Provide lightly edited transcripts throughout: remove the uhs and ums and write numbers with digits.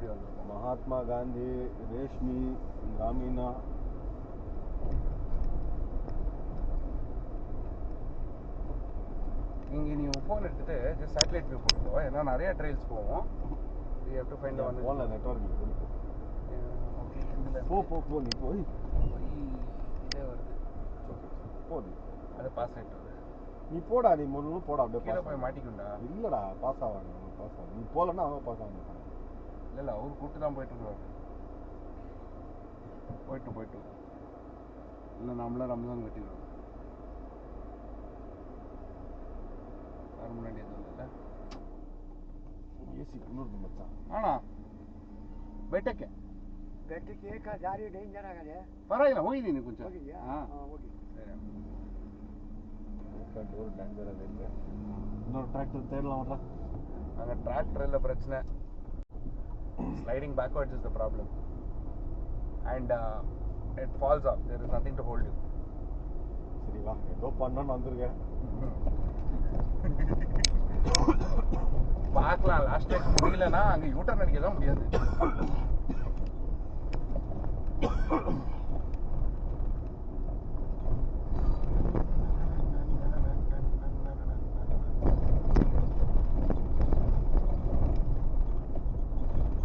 வண்டி வந்துருக்கும். மகாத்மா காந்தி, ரேஷ்மி, கிராமினா. இங்கே நீ ஃபோன் எடுத்துட்டு ஜஸ்ட் சேட்டலைட் வியூ போட்டுக்கோ. ஏன்னா நிறைய ட்ரெயில்ஸ் போவோம். You have to find one. ஃபோனில் நெட்வொர்க் இருக்கு. ஓகே, இதில் போ நீ போய் இதே வருது. போடு, அது பாஸ் ஆகிட்டு வருது. நீ போடா, நீ முன்னு போடா. அப்படியே கீழே போய் மாட்டிக்குண்டா. இல்லைடா, பாஸ் ஆவாங்க. பாஸ் ஆகும். நீ போகலன்னா அவங்க பாஸ் ஆக மாட்டாங்க. இல்லை அவரு கூப்பிட்டு தான் போயிட்டுருக்காரு. போயிட்டு இல்லை நம்மளாம் ரம்ஜான் கட்டிடுவோம். வர முன்னாடி எதுவும் இல்லை. एसी कुनूर मचान आना बैठके का जारी डेंजर आगले ಪರವಾಗಿಲ್ಲ ಹೋಗಿದ್ದೀನಿ ಕೊಂಚ. ಹಾಂ ಹೋಗಿ ಸರಿ. ಡೋರ್ ಡೇಂಜರ್ ಆಗಿದೆ. இன்னொரு டிராக்டர் தேடலாம். அங்கே டிராக்டர் இல்லை பிரச்சனை. Sliding backwards is the problem. And it falls off. There is nothing to hold you. சரி வா, ஏதோ பண்ணணும்னு வந்திருக்கேன். பார்க்கலாம். லாஸ்ட் டைம் முடியலன்னா அங்கே யூட்டர்ன் அடிக்க தான் முடியாது.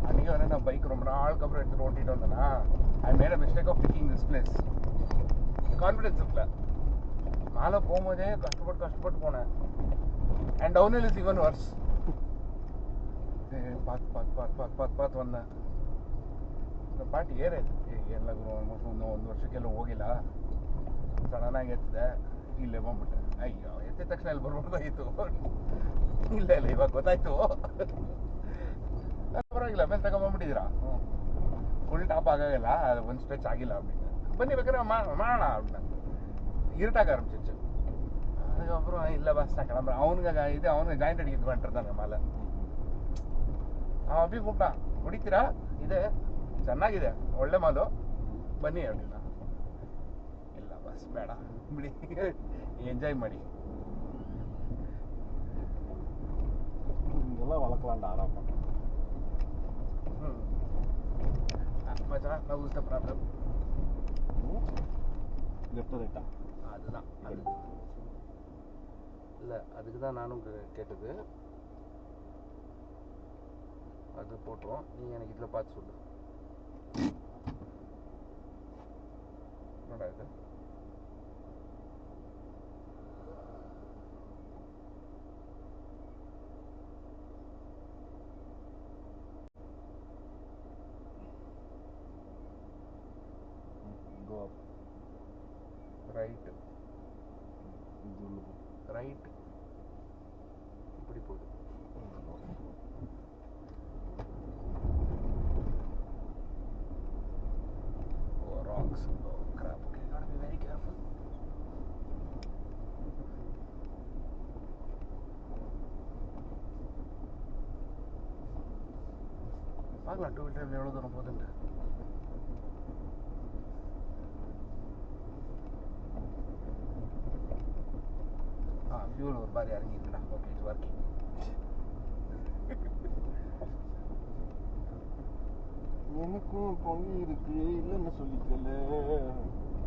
அன்றைக்கி வர நான் பைக் ரொம்ப நாளுக்கு அப்புறம் எடுத்துகிட்டு ஓட்டிகிட்டு வந்தேன்னா I made a mistake of picking this place. Confidence இருக்குல்ல. மேலே போகும்போதே கஷ்டப்பட்டு போனேன். And downhill is even worse. பார்த்து வந்தேன். இந்த ಪಾಟಿ ಏರಿದೆ ಎಲ್ಲರೂ ಆಲ್ಮೋಸ್ಟ್ ಒಂದು ವರ್ಷಕ್ಕೆಲ್ಲ ಹೋಗಿಲ್ಲ. ಸಡನ್ನಾಗಿ ಎತ್ತಿದೆ, ಇಲ್ಲೇ ಬಂದ್ಬಿಟ್ಟೆ. ಅಯ್ಯೋ, ಎತ್ತಿದ ತಕ್ಷಣ ಇಲ್ಲಿ ಬರ್ಬೋದಾಗಿತ್ತು. ಇಲ್ಲ ಇವಾಗ ಗೊತ್ತಾಯ್ತು. ಪರವಾಗಿಲ್ಲ, ಮೇಲೆ ತಗೊಂಡ್ಬಂದ್ಬಿಟ್ಟಿದ್ದೀರಾ. ಫುಲ್ ಟಾಪ್ ಆಗಾಗಲ್ಲ, ಅದು ಒಂದು ಸ್ಟ್ರೆಚ್ ಆಗಿಲ್ಲ அப்படின்னு. ಬನ್ನಿ ಬೇಕಾದ್ರೆ ಮಾಡೋಣ அப்படின்னு. இருட்டாக ஆரம்பிச்சிச்சு. அதுக்கப்புறம் இல்லை பஸ் நான் கிளம்புறேன். அவனுங்க ஜாயிண்ட் அடிக்கிறது பண்ணிட்டுருந்தாங்க மேலே. ಅವನು ಅಬ್ಬಿ ಕೂಟ ಹೊಡಿತೀರಾ, ಇದೆ ಚೆನ್ನಾಗಿದೆ, ಒಳ್ಳೆ ಮಾಲು, ಬನ್ನಿ அப்படின்னா. ಇಲ್ಲ ಬಸ್ ಬೇಡ ಬಿಡಿ, ಎಂಜಾಯ್ ಮಾಡಿ. இங்கெல்லாம் வளர்க்கலாம்டா ஆரம்பம். மச்சா, now is the problem. Left ரைட்டா? அதுதான் அது இல்லை, அதுக்கு தான் நானும் கேட்டது. அது போட்டுரும். நீ எனக்கு இதில் பார்த்து சொல்லு. என்னடா இது? Go up. ரைட்டு ரைட்டு இப்படி போகுது. Rocks. Oh crap. Okay, you gotta be very careful. பார்க்கலாம் 2 வீலர் எவ்வளோ தூரம் போகுதுன்ட்டு. ஃபியூல் ஒரு மாதிரி இறங்கிருக்குடா. Okay, it's working. எனக்கும் பொங்கி இருக்கு, இல்லைன்னு சொல்லிக்கல.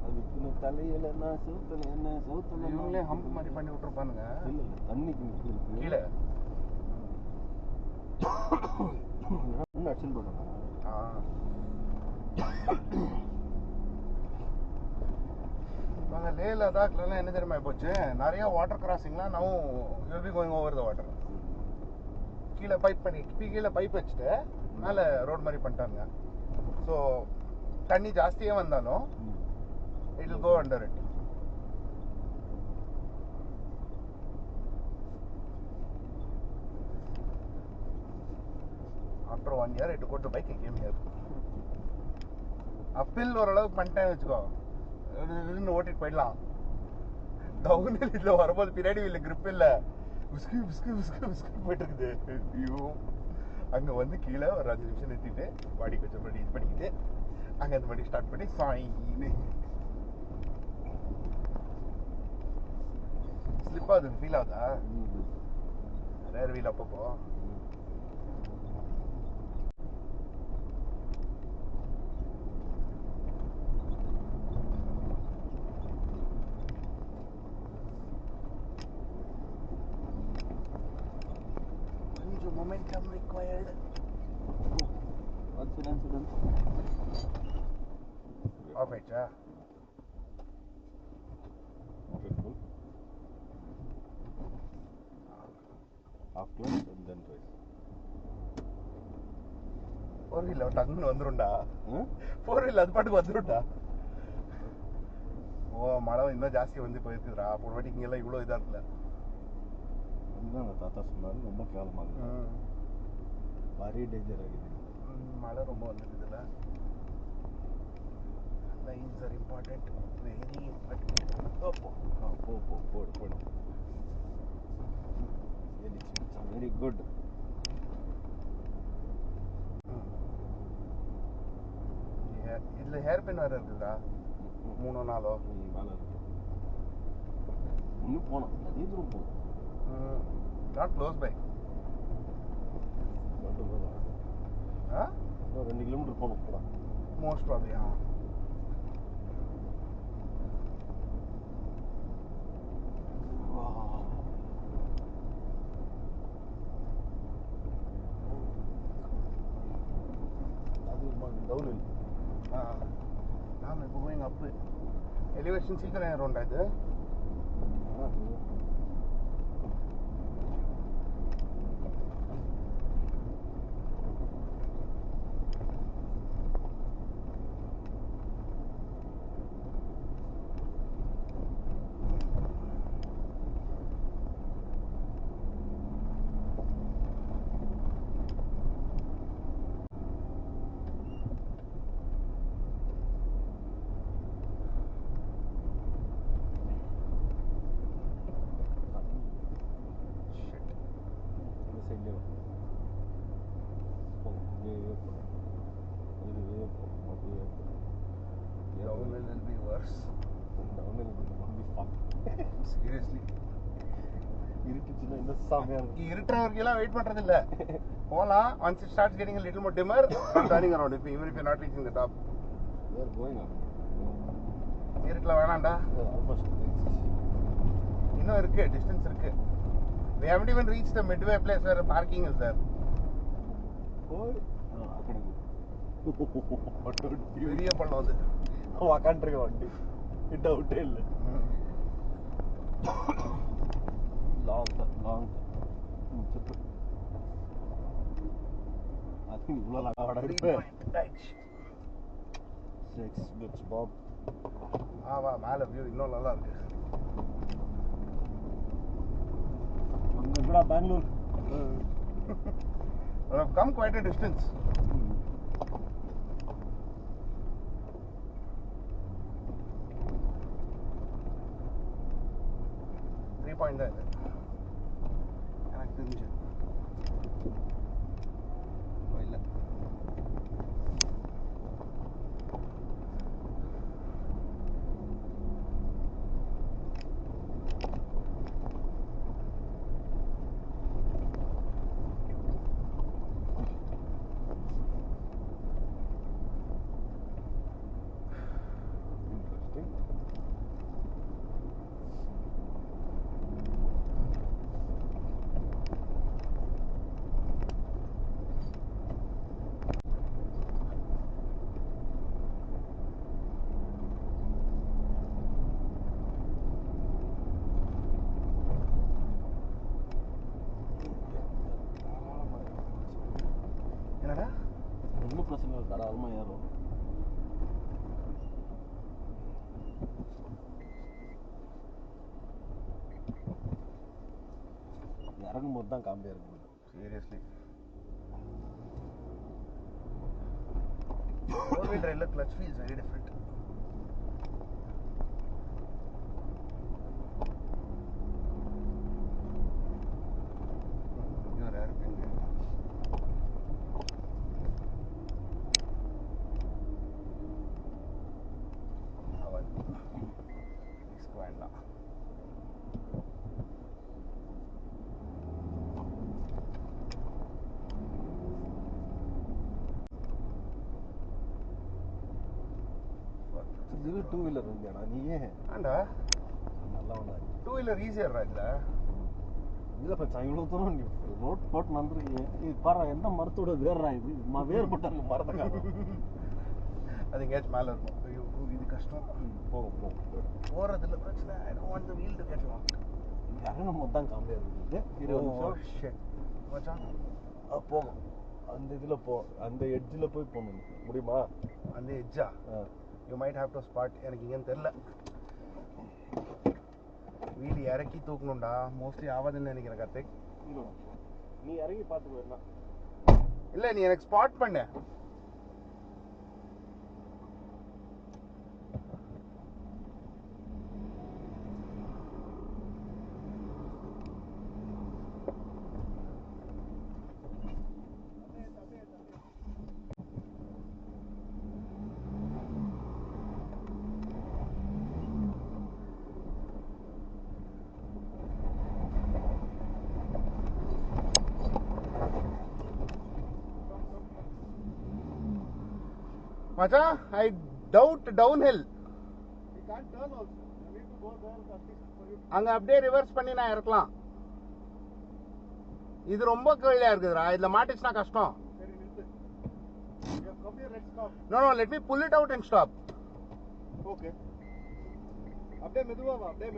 அதுக்கு தலையில நான் சவுத்தல என்ன சவுத்தல. இவங்களே ஹம்ப் மாதிரி பண்ணி விட்டுருப்பானுங்க. இல்லை இல்லை, தண்ணிக்கு நிற்கிறது கீழே இன்னும் அடிச்சுன்னு போடுறாங்க. இப்போ லே லடாக்லாம் என்ன தெரியுமா போச்சு, நிறைய வாட்டர் கிராசிங்லாம் நான் will be going over the water. கீழே பைப் வச்சுட்டு மேலே ரோட் மாதிரி பண்ணிட்டாங்க. ஸோ தண்ணி ஜாஸ்தியே வந்தாலும் it will go under it. After 1 year it got the bike came here. அப்பில் ஓரளவுக்கு பண்ணிட்டேன்னு வச்சுக்கோ, ஓட்டிட்டு போயிடலாம். டவுனில் இதில் வரும்போது பின்னாடி இல்லை, கிரிப் இல்லை, விஸ்கு விஸ்கு விஸ்கு விஸ்கு போயிட்டு இருக்குது. ஐயோ, அங்கே வந்து கீழே ஒரு 5 நிமிஷம் நிறுத்திட்டு பாடி கொஞ்சம் மறுபடி இது பண்ணிக்கிட்டு அங்கே அந்த மறுபடி ஸ்டார்ட் பண்ணி சாயின்னு ஸ்லிப் ஆகுது. ஃபீல் ஆகுதா? ரேர் வீல் அப்பப்போ momentum required. Done. Off ஆயிடுச்சா? Dreadful. Half close and then race. Four wheel டக்குன்னு வந்துரும்டா. Huh? ஃபோர் வீல் அது பாட்டுக்கு வந்துரும்டா. ஓ மழை இன்னும் ஜாஸ்தி வந்து போயிருக்குதுடா. போன வாட்டி இங்கெல்லாம் இவ்வளோ இதாக இருக்குல்ல. அதுதான் அந்த தாத்தா சொன்னாரு, ரொம்ப கேவலமாக இருக்குது, பாரி டேஞ்சர் ஆகுது. மழை ரொம்ப வந்துருக்குதுல்ல. Lines are important, very important. போடு. Very good. இதில் ஹேர் பின் வேறு இருக்குதுடா. 3-4 மேலே இருக்கு. இன்னும் போனோம், நிறைய தூரம் போகணும். Not close by. இன்னும் 2 கிலோமீட்டர் போகணும் கூட. Most probably. Down hill. நாம் இப்போ கோயிங் அப்பு. எலிவேஷன் சீக்கிரம் ஏறும்டா இது. Downhill will be worse. Downhill will be fun. Seriously. இருட்டுச்சுன்னா இன்னும் செமையா இருக்கும். இருட்டுற வரைக்கும் வெயிட் பண்றது இல்ல. போலாம். Once it starts getting a little more dimmer, I'm turning around even if you're not reaching the top. We are going up. இருட்டுல வேணாம்டா. Almost. இன்னும் இருக்கு, டிஸ்டன்ஸ் இருக்கு. We haven't even reached the midway place where the parking is there. பெரிய பள்ளம் அது. உக்காண்டிருக்க வண்டி டவுட்டே இல்லை. லாங் அது இவ்வளோ லாவாடா இருப்பேன். 6 bits Bob. வா மேலே வியூ இன்னும் நல்லா இருக்கு. அங்கே கூட Bengaluru. I've come quite a distance. Point தான் இது எனக்கு தெரிஞ்சு. இல்லை ஒன்றும் பிரச்சனை இல்லை, தாராளமாக ஏறும். இறங்கும் போது தான் காமெடியாக இருக்கும். சீரியஸ்லி ஃபோர் வீல் டிரைவ்ல கிளச் ஃபீல்ஸ் வெரி டிஃப்ரெண்ட். இது டூ வீலர் வண்டியாடா நீ? ஏன் ஆண்டா நல்லா வந்தா டூ வீலர் ஈஸியர்ரா இதில். இல்லப்பா இவ்வளவு தூரம் நீ ரோட் போட்டு வந்துருக்கீங்க. இது பாரு எந்த மரத்தோட வேர்றா இது வேர் போட்டாங்க மரத்தை. அது எங்கேயாச்சும் மேலே இருக்கும். ஐயோ இது கஷ்டம். போகும் போகிறதுல பிரச்சனை. I don't want the wheel to get lock. இங்கே இறங்கும் போது தான் காமெடியாக இருக்குது. 20 நிமிஷம் மச்சான் போகும். அந்த இதில் அந்த எட்ஜில் போய் போகணும். முடியுமா? அந்த எட்ஜா? You might have to spot. எனக்கு இங்கேன்னு தெரில. வீடு இறக்கி தூக்கணும்டா. மோஸ்ட்லி ஆகாதுன்னு நினைக்கிறேன் கார்த்திக். நீ இறங்கி பார்த்துக்கோ. என்ன இல்லை நீ எனக்கு ஸ்பாட் பண்ணு. Macha, I doubt downhill. You can't turn also. You need to go there at least for you. அங்க அப்படியே ரிவர்ஸ் பண்ணி நான் இறக்கலாம். இது ரொம்ப கீழே இருக்குதுடா. இதுல மாட்டிச்சுனா கஷ்டம். சரி நிறுத்து. You have come here, let's stop. No, let me pull it out and stop. Okay. அப்படியே மெதுவா வா. அப்படியே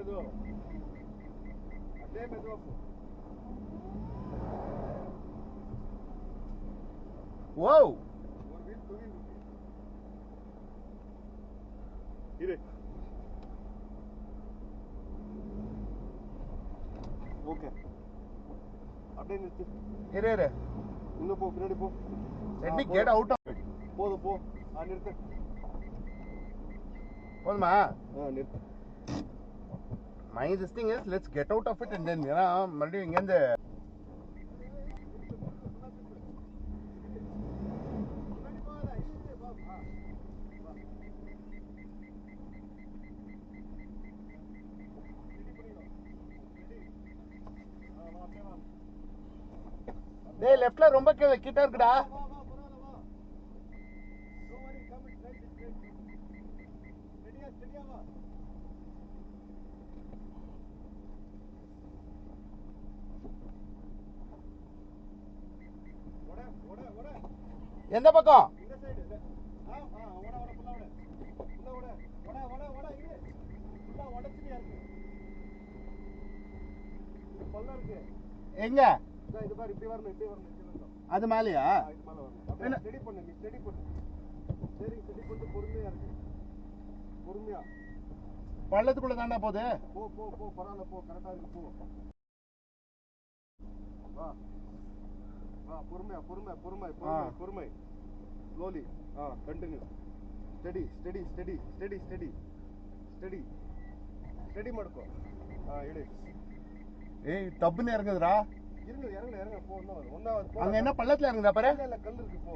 மெதுவா போ. Wow. ஒரு வீல் தூங்கி இருக்கு. இரு. ஓகே. அப்படியே நிறுத்து. இரு. இன்னும் போ, பின்னாடி போ. Let me get out of it. போதும் போ. நிறுத்து. போதுமா? நிறுத்து. My this thing is let's get out of it and then ஏன்னா மறுபடியும் இங்கேருந்து டேய் லெஃப்ட்ல ரொம்ப கிட்ட இருக்குடா. எந்த பக்கம்? எங்க? அது மேலயா? பள்ளத்துக்குள்ள தாண்டா போகுது. போ பரவாயில்ல போ. கரெக்டா இருக்கு. போ வா. பொறுமை. Slowly. Continue. Steady ಮಾಡ್ಕೋ. ಇಳಿ. ஏய் டப்புன்னு இறங்குதுடா. இறங்கு. போ. ஒண்ணாவது. அங்க என்ன பள்ளத்துல இறங்குதா பாரு. இல்ல கல் இருக்கு. போ.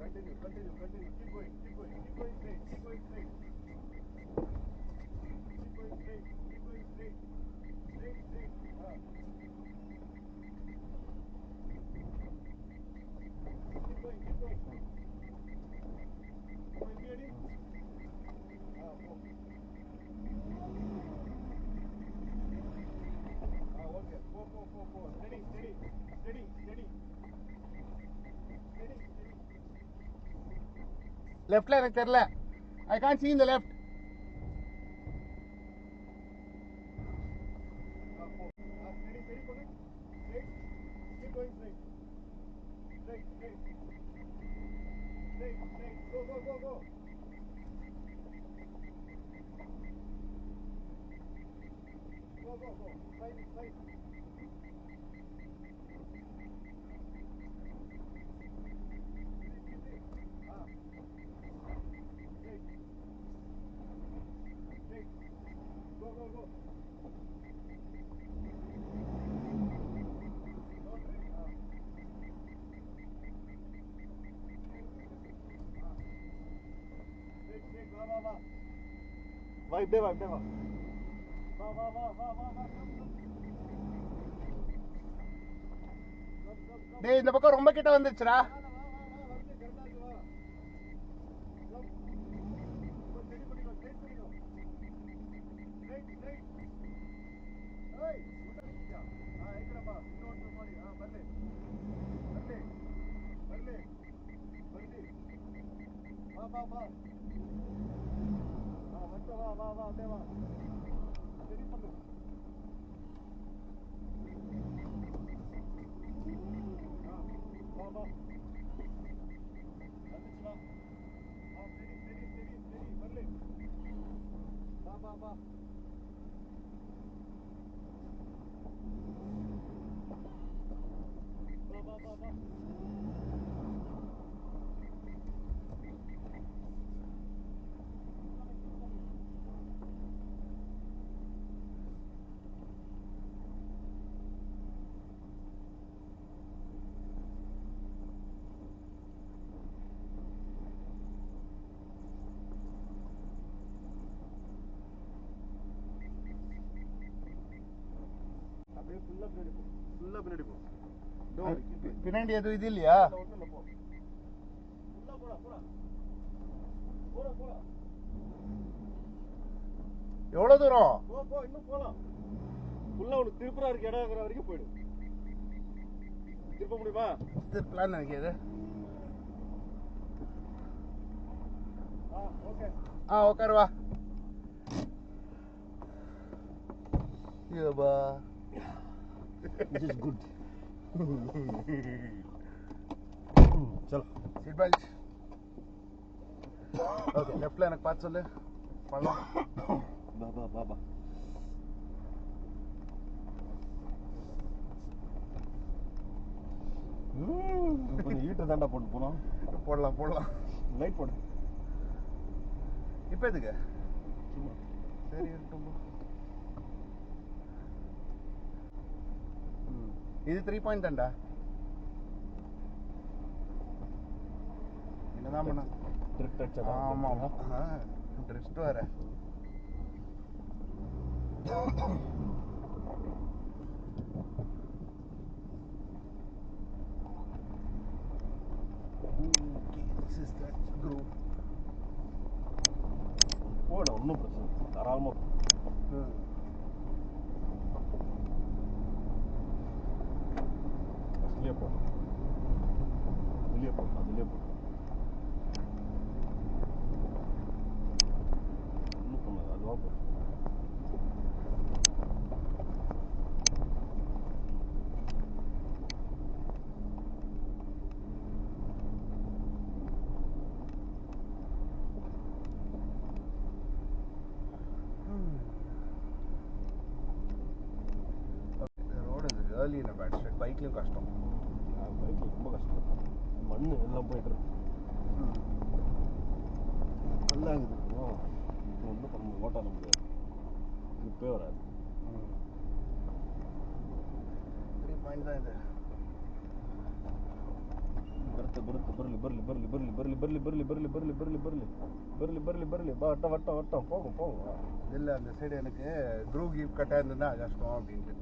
Continue. Keep going straight. Keep going straight. Keep going straight. லெஃப்ட்ல எனக்கு தெரியல. I can't see in the left. Go. Right. Go. Va, இப்படியே வா. டேய் இந்த பக்கம் ரொம்ப கிட்ட வந்துச்சுடா. வா வா வந்து வா வா வா அப்படியே வா ரெடி பண்ணு வா வா வந்துச்சுடா சரி சரி சரி சரி வரல வா வா வா வா வா வா அப்படியே ஃபுல்லா பின்னாடி போ பின்னாடி எதுவும் இது இல்லையா? ஒன்றும் இல்லை போ ஃபுல்லா போடா போடா போடா போடா எவ்வளோ தூரம்? போ போ இன்னும் போலாம் ஃபுல்லா உனக்கு திருப்பூரா இருக்கு இடம் இருக்கிற வரைக்கும் போயிடு திருப்ப முடியுமா பிளான் நினைக்கிது. ஓகே உட்காருவா. யோபா This is good. चलो सीट बेल्ट. ओके लेफ्टல எனக்கு பார்த்து சொல்லு. பண்ணலாம். பாபா பாபா கொஞ்சம் ஹீட்டர் தாண்டா போட்டு போனோம். போடலாம் லைட் போடு. இப்போ எதுக்கு? சும்மா சரி இருக்கட்டும். இது 3 பாயிண்ட் தான்டா. என்னதான் பண்ண ட்ரிக் டச்சா? ஆமா ட்ரிஸ்ட் வர போட ஒன்றும் பிரச்சனை தாராளமாக வெளியே போ அதுலேயே போ ஒன்றும் பண்ணாது அதுவாக போ. ஏர்லி இன் பேட் ஸ்ட்ரெட் பைக்லையும் கஷ்டம். பைக்கில் ரொம்ப கஷ்டம். மண் எல்லாம் போய்ட்டு நல்லா இருக்குது. ஒன்றும் பண்ண ஓட்டாட முடியாது. ட்ரிப்பே வராது. 3 பாயிண்ட் தான் இது. ಬರ್ಲಿ வட்டம் போகும். இல்லை அந்த சைடு எனக்கு க்ரூ கீப் கட்டாக இருந்ததுன்னா கஷ்டம் அப்படின்ட்டு.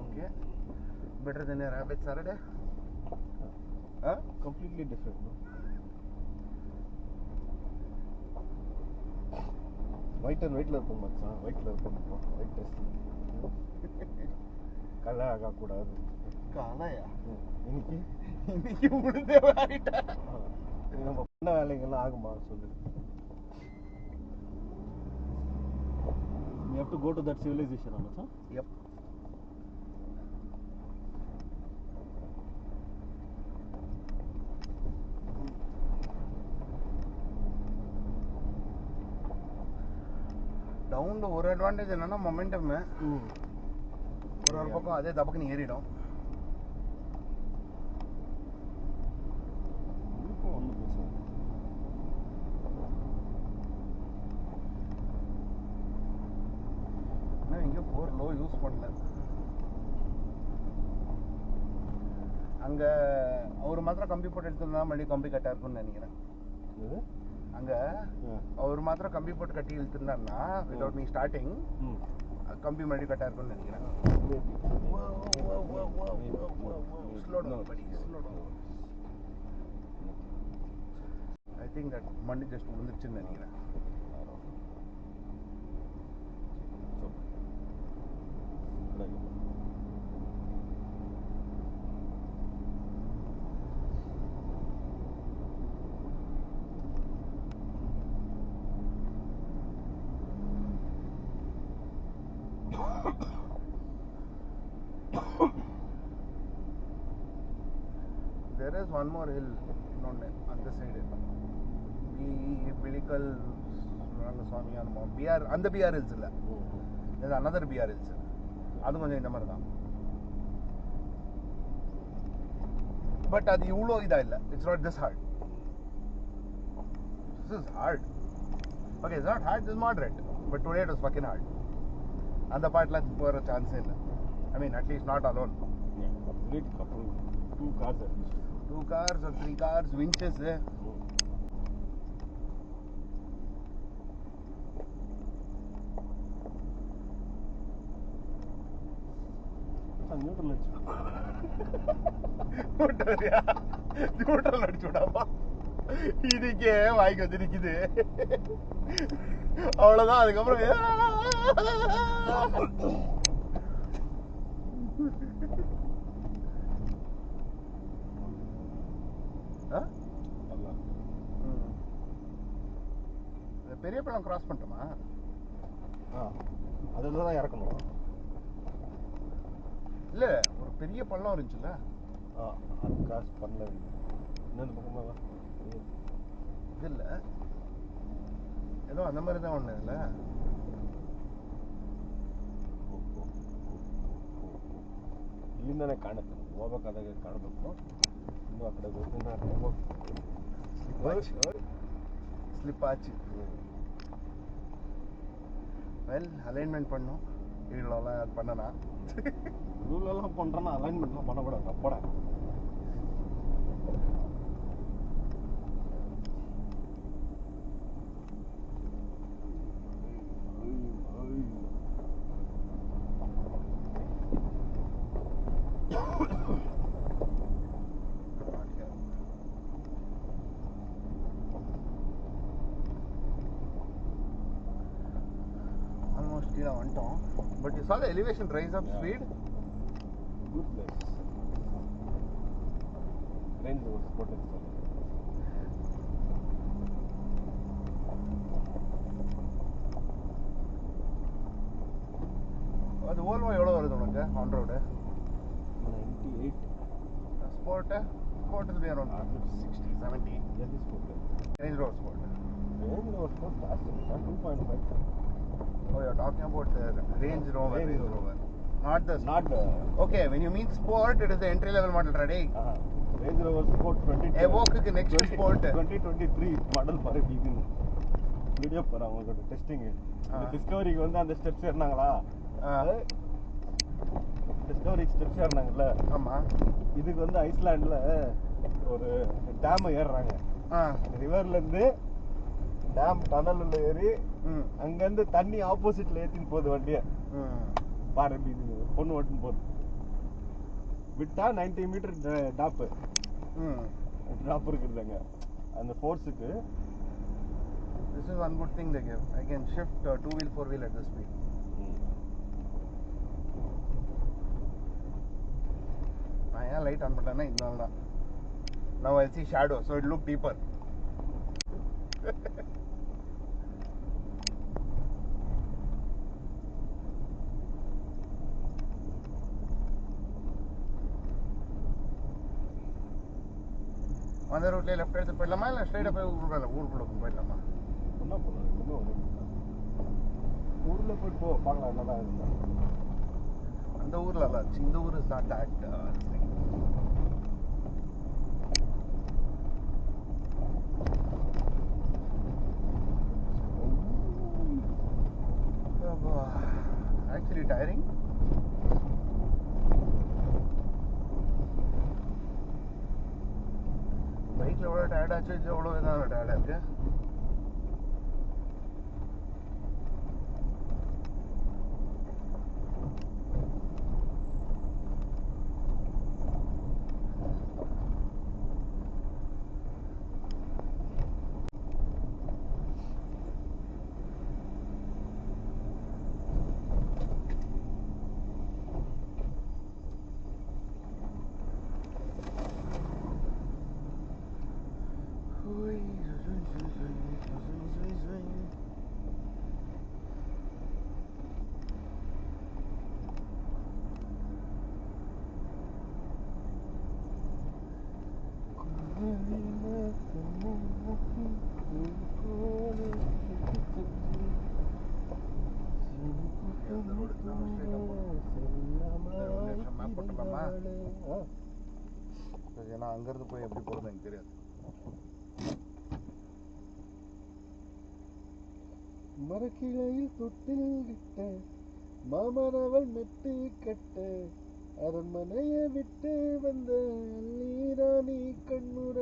Okay better than a rabbit Saturday? Completely different, no? White and white இருப்போம் மச்சான். whiteல இருப்போம். white டெஸ்ட் கலை ஆகக்கூடாது. கலையா? இன்னைக்கு முடிந்தே ஆகிட்டா. நம்ம பண்ண வேலைங்கெல்லாம் ஆகுமா சொல்லு. You have to go to that civilization, மச்சான். Yep. டவுன்ல ஒரு அட்வான்டேஜ் என்னன்னா மொமெண்டம். ஒரு பக்கம் அதே தபக்குன்னு ஏறிடும். இங்கே 4 லோ யூஸ் பண்ணல. அங்கே அவர் மாத்திரம் கம்பி போட்டு எடுத்துருந்தா மறுபடியும் கம்பி கட்டாக இருக்கும்னு நினைக்கிறேன். அங்கே அவர் மாத்திரம் கம்பி போட்டு கட்டி இழுத்துருந்தாருன்னா வித்வுட் மீ ஸ்டார்டிங் கம்பி மறுபடியும் கட்டாக இருக்கும்னு நினைக்கிறேன். ஐ திங்க் தட் மண்ணு ஜஸ்ட் விழுந்துருச்சுன்னு நினைக்கிறேன். there is one more hill ಇನ್ನೊಂದು on the side ಈ ಬಿಳಿಕಲ್ ஸ்வாமி அந்த பிஆர் அந்த பிஆர் ஹில்ஸ் இல்லை இது another பிஆர் ஹில்ஸ் அது கொஞ்சம் இந்த மாதிரி தான் பட் அது இவ்வளோ இதா இல்லை it's not this hard this is hard okay it's not hard is moderate but today it was fucking hard அந்த பாட்டில் போகிற சான்ஸே இல்லை I mean at least not alone Two cars at least. 2 cars or 3 cars, winches. Neutral neutral அடிச்சுடாப்பா இதுக்கே வாய்க்கு வச்சிருக்குது அவ்வளவுதான் அதுக்கப்புறம் பெரிய பழம் கிராஸ் பண்ணிட்டோமா அதில் தான் இறக்கணும் இல்ல ஒரு பெரிய பள்ளம் இருந்துச்சுல்ல அது கிராஸ் பண்ணல இன்னொரு பக்கமாக இது இல்லை ஏதோ அந்த மாதிரி தான் ஒன்று இல்லை ಇಲ್ಲಿಂದನೇ ಕಾಣುತ್ತೆ ಹೋಗ್ಬೇಕಾದಾಗ ಕಾಣಬೇಕು ಇನ್ನೂ ಆ ಕಡೆ ஸ்லிப் ஆச்சு வெல் அலைன்மெண்ட் பண்ணும் இவ்வளோலாம் அது பண்ணனா ரூலெல்லாம் பண்ணுறேன்னா அலைன்மெண்ட்லாம் பண்ணக்கூடாது அப்படா கீழே வந்துட்டோம் but you saw the elevation rise up speed good place range rover sport அது ஓல்வோ எவ்வளோ வருது உனக்கு on road 98 sport will be around 60 70 that is sport range rover sport range rover sport faster 2.5 oh you're talking about the range rover not the okay when you mean sport it is the entry level model ready range rover sport 20 evoque ku next sport 2023 model பாரு begin video பாரு அவங்களோட testing டிஸ்கவரிக்கு வந்து அந்த steps ஏறனாங்களா Discovery steps ஏறனாங்கல்ல ஆமா இதுக்கு வந்து ஐஸ்லாண்ட்ல ஒரு dam ஏறுறாங்க ரிவர்ல இருந்து டேம் டனல்ல ஏறி அங்கிருந்து தண்ணி ஆப்போசிட்ல ஏத்தின்னு போகுது வண்டிய பாரு இது பொண்ணு ஓட்டுன்னு போகுது விட்டா 90 மீட்டர் டாப் இருக்குதுங்க அந்த ஃபோர்ஸுக்கு this is one good thing they give I can shift 2 wheel 4 wheel at this speed நான் ஏன் லைட் ஆன் பண்ணேன்னா இதனால தான் now I see shadow so it look deeper அந்த ரூட்ல லெஃப்ட் எடுத்து போயிடலாமா இல்லை ஸ்ட்ரைட்டாக போய் ஊருக்குள்ள போயிடலாமா என்ன பண்ணலாம் ஊரில் போய் பார்க்கலாம் என்னதான் இருக்கு அந்த ஊரில் அல்ல இந்த ஊர் is not that actually tiering பைக்கில் எவ்வளோ டயர்ட் ஆச்சு எவ்வளோ இதாக டயர்டாக இருக்கு அந்த ரோடுக்கு நம்ம ஸ்ட்ரைட்டா போகணும். சரி, ஒரு நிமிஷம் மேப் போட்டுடலாமா? ஏன்னா அங்கேருந்து போய் எப்படி போகிறது எனக்கு தெரியாது. மரக்கிளையில் தொட்டில் விட்ட மாமனவள் மெட்டு கட்ட அரண்மனையை விட்டு வந்த நீராணி கண்ணுற